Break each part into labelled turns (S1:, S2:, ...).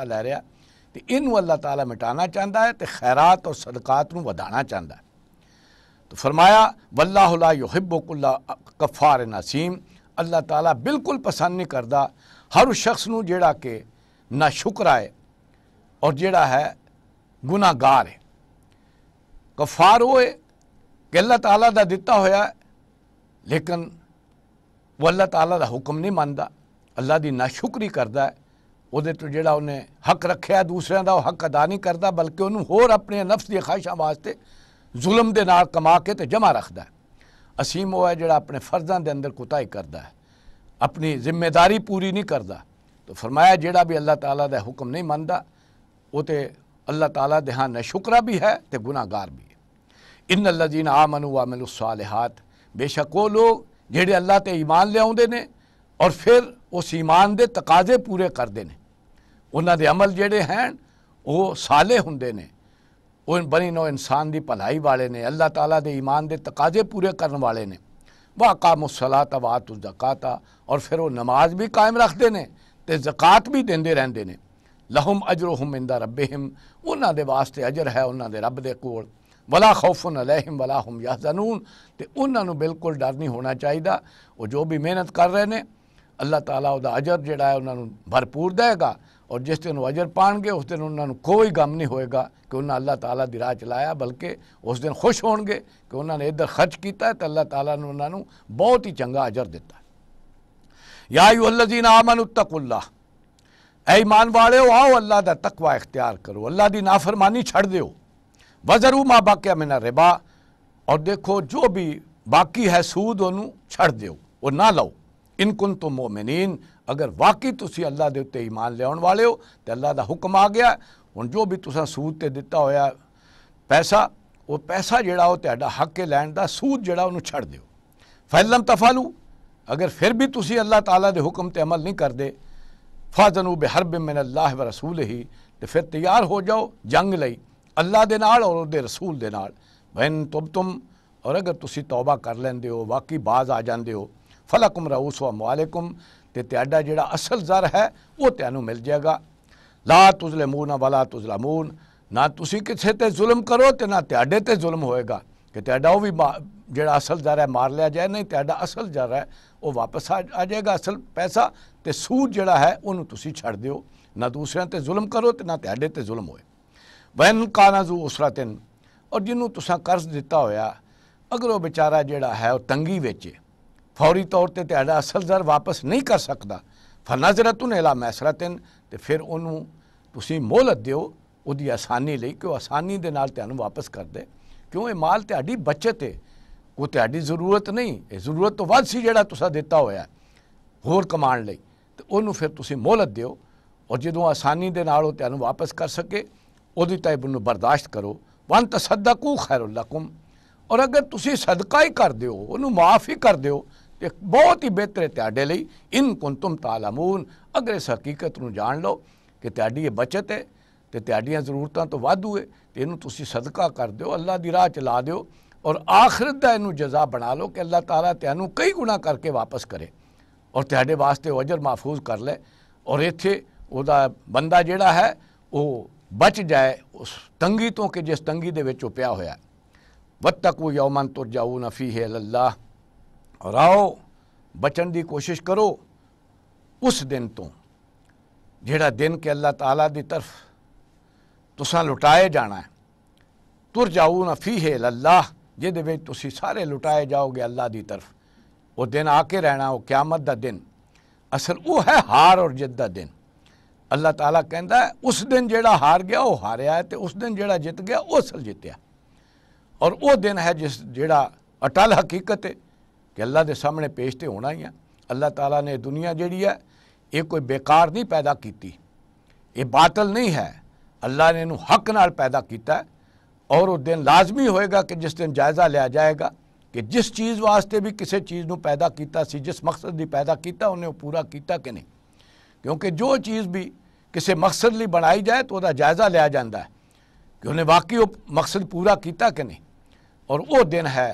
S1: लै रहा तो इनू अल्लाह ताला मिटाना चाहता है तो खैरात और सदकात नू वधाना चाहता है। तो फरमाया वल्लाहु ला युहिब्बु कुल्ला कफ़ार नसीम, अल्लाह ताला बिल्कुल पसंद नहीं करता हर उस शख्स नू जेड़ा कि ना शुक्र है और जेड़ा है गुनाहगार है। कफ़ार वो है कि अल्लाह ताला दा दिता होया लेकिन वो अल्लाह ताला दा हुक्म नहीं मानता, अल्लाह दी नाशुक्री करता है, उहदे तो जेड़ा उन्हें हक रखा दूसरों का हक अदा नहीं करता बल्कि उन्होंने होर अपने नफ्स दी ख्वाहिशां वास्ते जुल्म दे नाल कमा के तो जमा रखता है। असीम वो है जेड़ा अपने फर्जां दे अंदर कुताही करता है, अपनी जिम्मेदारी पूरी नहीं करता। तो फरमाया जेड़ा भी अल्लाह ताला दा हुक्म नहीं मानता वो तो अल्लाह ताला दे हाँ नाशुकरा भी है तो गुनाहगार भी है। इन्नल्लज़ीना आमनू व अमिलुस्सालिहात, बेशक वो लोग जेड़े अल्लाह ते ईमान लियाउंदे ने और फिर उस ईमान दे तकाजे पूरे करते हैं, उन्हां दे अमल जेड़े हैं वो साले हुंदे ने, वो बनी नो इंसान की भलाई वाले ने, अल्लाह ताला दे ईमान दे तकाजे पूरे करने वाले ने। व अक़ामुस्सलाता व आतुज़ ज़काता, और फिर वो नमाज भी कायम रखते हैं तो ज़कात भी देंदे रहंदे ने। लहुम अजरुहुम इंदा रब्बिहिम, उन्हां दे वास्ते अजर है उन्हां दे रब दे कोल। वला खौफुन अलैहिम वला हुम यहज़नून, ते उन्हां नूं बिल्कुल डर नहीं होना चाहिए। वो जो भी मेहनत कर रहे हैं अल्लाह ताला उहदा अजर जिहड़ा है उन्हां नूं भरपूर देगा, और जिस दिन वो अजर पाएंगे उस दिन उन्हां नूं कोई गम नहीं होएगा कि उन्हें अल्लाह ताला दी राह चलाया, बल्कि उस दिन खुश होणगे कि उन्होंने इधर खर्च किया तो अल्लाह ताला ने उन्होंने बहुत ही चंगा अजर दिता। या अय्युहल्लज़ीना आमनुत्तकुल्लाह, ऐ ईमान वाले हो आओ अल्लाह दा तकवा इख्तियार करो, अल्लाह दी नाफरमानी छड़ दो। वज़रू मा बाकिया मिना रिबा, और देखो जो भी बाकी है सूद उन्होंने छड़ दो, वो ना लो। इन कुंतुम मोमिनीन, अगर वाकई तुसी अल्लाह दे उत्ते ईमान लियाउण वाले हो तो अल्लाह दा हुक्म आ गया हुण जो भी तुसां सूद ते दिता होया पैसा, वो पैसा जिहड़ा वो तुहाडा हक है लैण दा, सूद जिहड़ा उहनूं छड़ दिओ। फैलम तफालू, अगर फिर भी तुसी अल्लाह ताला दे हुक्म ते अमल नहीं करदे, फाज़नू बिहर्बिम मिनल्लाहि व रसूलिही, ते फिर तैयार हो जाओ जंग लई अल्लाह दे नाल और उहदे रसूल दे नाल। वैन तुम और अगर तुसी तौबा कर लैंदे हो, वाकई बाज आ जांदे हो, फलकुम रऊसु अमवालिकुम, ते तुहाडा जिहड़ा असल ज़र है वो तुहानूं मिल जाएगा। ला तुज़लिमून वला तुज़लमून, ना तुसी किसी ते जुल्म करो तो ना तुहाडे ते जुल्म होएगा कि तुहाडा वो भी जिहड़ा असल ज़र है मार लिया जाए, नहीं तुहाडा असल ज़र है वो वापस आ जाएगा असल पैसा, तो सूद जिहड़ा है उन्होंने तुसी छड़ दिओ, ना दूसरों ते जुल्म करो तो ना तुहाडे ते जुल्म होए। वैन काना ज़ू उसरतिन, और जिन्हों तुसां कर्ज दिता होया अगर वो बेचारा जिहड़ा है वो तंगी विच फौरी तौर पर तुहाडा असल ज़र वापस नहीं कर सकता, फनज़रतुन इला मैसरतिन, तो फिर उन्होंने तुसी मोहलत दिओ उहदी आसानी लई कि वो आसानी दे नाल तुहानूं वापस कर दे। क्यों ये माल तुहाडी बचत है, वो तुहाडी ज़रूरत नहीं, ये ज़रूरत तो वध सी जिहड़ा तुसां दिता होया होर कमाण लई, तो उहनूं फिर तुसी मोहलत दिओ, और जदों आसानी दे नाल वो तुहानूं वापस कर सके उहदी ताईं उहनूं बर्दाश्त करो। वन तसद्दकू खैरुल लकुम, और अगर तुसी सदका ही कर दिओ उहनूं माफ़ ही कर दिओ तो बहुत ही बेहतर है तुहाडे लई। इन कुंतुम तालमून, अगर इस हकीकत नूं जान लो कि तुहाडी ये बचत है तो तुहाडीआं ज़रूरतां तो वाधू है, तो इहनूं तुसी सदका कर दिओ, अल्लाह दी राह चला दिओ, और आखिरत दा इहनूं जज़ा बना लो कि अल्लाह ताला तुहानूं कई गुणा करके वापस करे और तुहाडे वास्ते वो अजर महफूज कर ले, और इत्थे उहदा बंदा जिहड़ा है वो बच जाए उस तंगी तो कि जिस तंगी दे विच वो पिया होया। वत्तकू यौमन तुरजाऊन फीहि इलल्लाह, और आओ बचन की कोशिश करो उस दिन तो जिहड़ा दिन के अल्लाह ताला की तरफ तुसां लुटाए जाना है। तुरजाऊन फीहि इलल्लाह, जिहदे विच तुसीं सारे लुटाए जाओगे अल्लाह की तरफ। वो दिन आके रहना, वो क़यामत दा दिन, असल वो है हार और जित दा दिन। अल्लाह ताला कहता है उस दिन जिहड़ा हार गया वो हारिया है, तो उस दिन जिहड़ा जित गया वो असल जितया। और वो दिन है जिस जिहड़ा अटल हकीकत है कि अल्लाह के सामने पेश तो होना ही है। अल्लाह ताला ने दुनिया जिहड़ी है ये कोई बेकार नहीं पैदा की, ये बातल नहीं है, अल्लाह ने इनू हक नाल पैदा किया है। और वो दिन लाजमी होएगा कि जिस दिन जायज़ा लिया जाएगा कि जिस चीज़ वास्ते भी किसी चीज़ नू पैदा किया सी, जिस मकसद की पैदा किया उन्हें पूरा किया कि नहीं, क्योंकि जो चीज़ भी किसी मकसद लिए बनाई जाए तो वह जायज़ा लिया जाता है कि उन्हें वाकई वो मकसद पूरा किया कि नहीं। और वो दिन है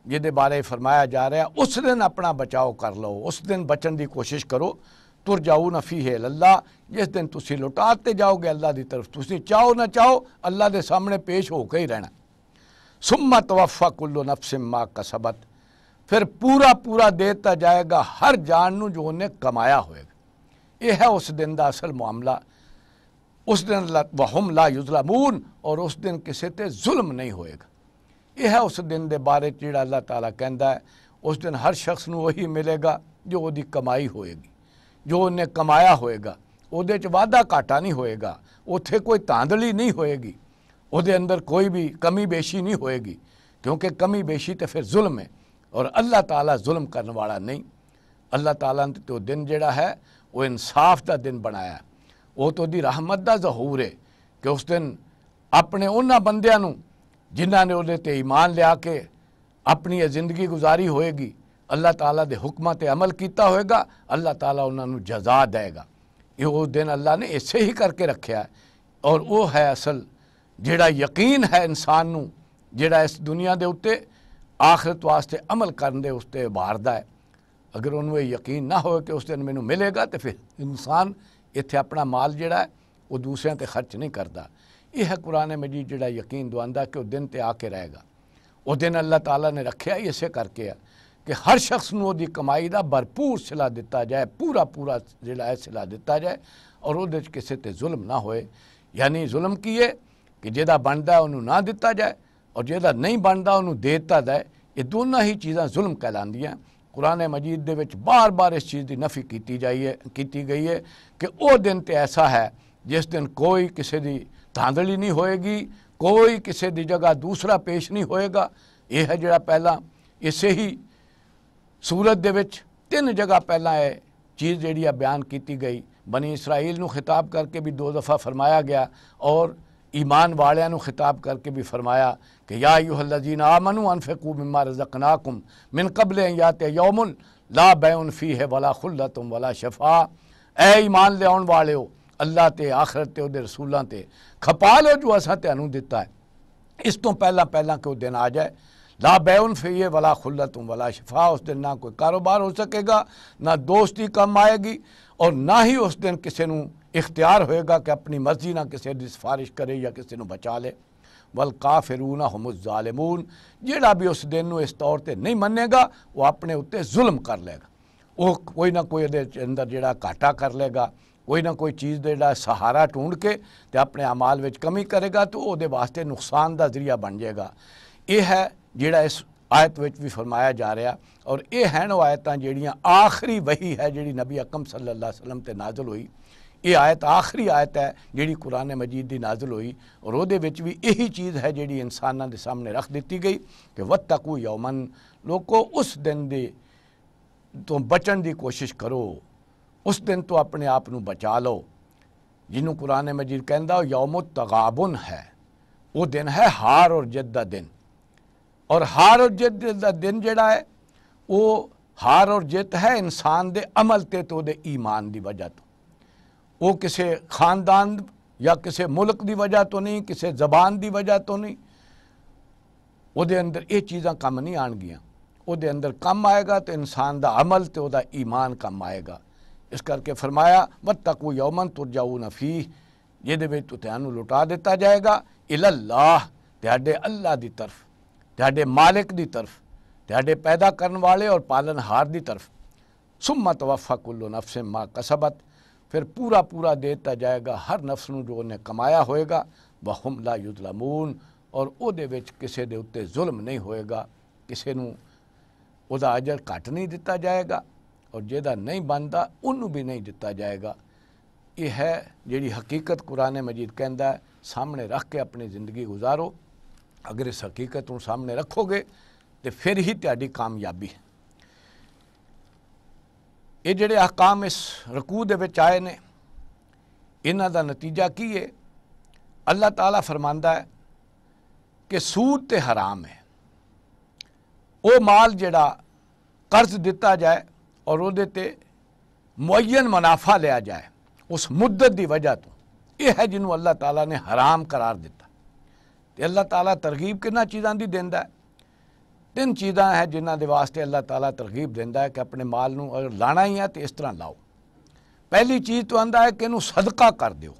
S1: जिहदे बारे फरमाया जा रहा है उस दिन अपना बचाव कर लो, उस दिन बचन की कोशिश करो तुरजाऊन फीह इलल्लाह, जिस दिन तुसी लौटाते जाओगे अल्लाह की तरफ, तुसी चाहो ना चाहो अल्लाह के सामने पेश होकर ही रहना। सुम्मा तवफ़ा कुल्लु नफ्सिम मा कसबत, फिर पूरा पूरा देता जाएगा हर जान नू जो उन्हें कमाया होएगा। यह है उस दिन का असल मामला। उस दिन वहुम ला युज़लमून, और उस दिन किसी ते जुल्म नहीं होएगा। यह है उस दिन के बारे जिहड़ा अल्लाह ताला कहता है, उस दिन हर शख्स नू वही मिलेगा जो उसकी कमाई होएगी, जो उन्हें कमाया होएगा। उहदे च वाधा घाटा नहीं होएगा, उत्थे कोई धांधली नहीं होएगी, उहदे अंदर कोई भी कमी बेशी नहीं होएगी, क्योंकि कमी बेशी तो फिर जुल्म है, और अल्लाह ताला जुल्म करने वाला नहीं। अल्लाह ताला ने तो दिन जिहड़ा है वो इंसाफ का दिन बनाया, वो तो दी रहमत का ज़हूर है कि उस दिन अपने उन्हां बंदियां नूं जिन्हां ने उहदे ते ईमान लिया के अपनी ज़िंदगी गुजारी होएगी, अल्लाह ताला दे हुक्मां ते अमल किया होएगा, अल्लाह ताला उन्हां नूं जज़ा देगा। ये वो दिन अल्लाह ने इसे ही करके रखा है, और वो है असल जिहड़ा यकीन है इंसान नूं, जिहड़ा इस दुनिया दे उत्ते आखिरत वास्ते अमल करन दे उसते उभारदा है। अगर उन्होंने ये यकीन ना हो कि उस दिन मैनू मिलेगा, तो फिर इंसान इत्थे अपना माल जिहड़ा है वो दूसरों ते खर्च नहीं करता। यह है कुरान मजीद जिहड़ा यकीन दवांदा कि वो दिन ते आके रहेगा। वो दिन अल्लाह ताला ने रखा ही इसे करके है कि हर शख्स नूं उहदी कमाई का भरपूर सिला दिता जाए, पूरा पूरा जिहड़ा है सिला दिता जाए, और उहदे च किसी ते जुल्म ना होए। यानी जुल्म की है कि जिहदा बनदा उन्होंने ना दिता जाए, और जिहदा नहीं बनदा उन्होंने दे दिता जाए। ये दोनों ही चीज़ां जुल्म कहलांदियां। कुरान मजीद दे विच बार बार इस चीज़ की नफ़ी की गई है कि वो दिन तो ऐसा है जिस दिन कोई किसी की धांधली नहीं होएगी, कोई किसी की जगह दूसरा पेश नहीं होएगा। यह है जिहड़ा पहला इसे ही सूरत दे विच 3 जगह पहला यह चीज़ जिहड़ी बयान की गई। बनी इसराइल नूं खिताब करके भी 2 दफ़ा फरमाया गया, और ईमान वालियां नूं खिताब करके भी फरमाया कि या अय्युहल्लज़ीना आमनू अनफ़िक़ू मिम्मा रज़क़नाकुम मिन क़ब्ल अन यातिया यौमुन ला बैउन फ़ीहि वला खुल्लतुम वला शफ़ा। ऐ ईमान ले आउण वालिओ, अल्लाह ते आखिरत ते उहदे रसूलां ते खपा लो जो असां तुहानूं दिता है, इस तो पहला पहला कि वो दिन आ जाए। ला बैउन फ़ीहि वला खुल्लतुम वला शफ़ा, उस दिन ना कोई कारोबार हो सकेगा, ना दोस्ती कम आएगी, और ना ही उस दिन किसी नूं इख्तियार होएगा कि अपनी मर्जी ना किसी की सिफारिश करे या किसी को बचा ले। वल काफिरूना हुमुज़ ज़ालिमून, जिहड़ा भी उस दिन इस तौर पर नहीं मनेगा वो अपने उत्ते जुल्म कर लेगा। वो कोई ना कोई अंदर जिहड़ा घाटा कर लेगा, कोई ना कोई चीज़ जिहड़ा सहारा ढूंढ के ते अपने अमाल विच कमी करेगा, तो वो वास्ते नुकसान का जरिया बन जाएगा। यह है जिहड़ा इस आयत विच भी फरमाया जा रहा, और ये हैं वो आयतां जिहड़ियां आखिरी वही है जिहड़ी नबी अकरम सल्लल्लाहु अलैहि वसल्लम ते नाज़िल हुई। ये आयत आखिरी आयत है जिहड़ी कुरान मजीद की नाज़िल हुई, और उहदे विच भी यही चीज़ है जिहड़ी इंसानां दे सामने रख दी गई कि वत्तकू यौमन, लोगो उस दिन दे तो बचन की कोशिश करो, उस दिन तो अपने आप नूं बचा लो, जिन्हों कुरान मजीद कहंदा यौमुत तगाबुन है। वो दिन है हार और जित का दिन, और हार और जित का दिन जिहड़ा है वो हार और जित है इंसान दे अमल ते तो दे ईमान की वजह तो। वो किसी खानदान या किसी मुल्क की वजह तो नहीं, किसी जबान की वजह तो नहीं, उहदे अंदर ये चीज़ां कम नहीं आएगियां। उहदे अंदर कम आएगा तो इंसान का अमल तो उहदा ईमान कम आएगा। इस करके फरमाया वत्तकू यौमन तुरजाऊन फीह, जिहदे विच तुहानूं लुटा दिता जाएगा इलल्लाह, तुहाडे अल्लाह की तरफ, तुहाडे मालिक की तरफ, तुहाडे पैदा करने वाले और पालनहार की तरफ। सुम्मा तवफ़ा कुल्लु नफ्सिम मा कसबत, फिर पूरा पूरा देता जाएगा हर नफ्स नूं जो उन्हें कमाया होएगा। वहुम ला युज़लमून, और उहदे विच किसी दे उत्ते जुल्म नहीं होएगा, किसी नूं उहदा अजर घट नहीं दिता जाएगा, और जिहदा नहीं बनता उन्होंने भी नहीं दिता जाएगा। ये है जिहड़ी हकीकत कुरान मजीद कहंदा है, सामने रख के अपनी ज़िंदगी गुजारो। अगर इस हकीकत को सामने रखोगे तो फिर ही तुहाडी कामयाबी है। ये जिहड़े अहकाम इस रकू दे विच आए ने, इन्हां दा नतीजा की है? अल्लाह ताला फरमांदा है कि सूद ते हराम है। वो माल जिहड़ा कर्ज दिता जाए और उहदे ते मुअय्यन मुनाफा लिया जाए उस मुद्दत की वजह तो, यह है जिन्होंने अल्लाह ताला ने हराम करार दिता। तो अल्लाह ताला तरगीब किन्हां चीज़ां दी दिंदा है? 3 चीज़ां है जिन्हां दे वास्ते अल्लाह ताला तरगीब दिंदा है कि अपने माल नूं अगर लाना ही है तो इस तरह लाओ। पहली चीज़ तो आंदा है कि इनू सदका कर दियो,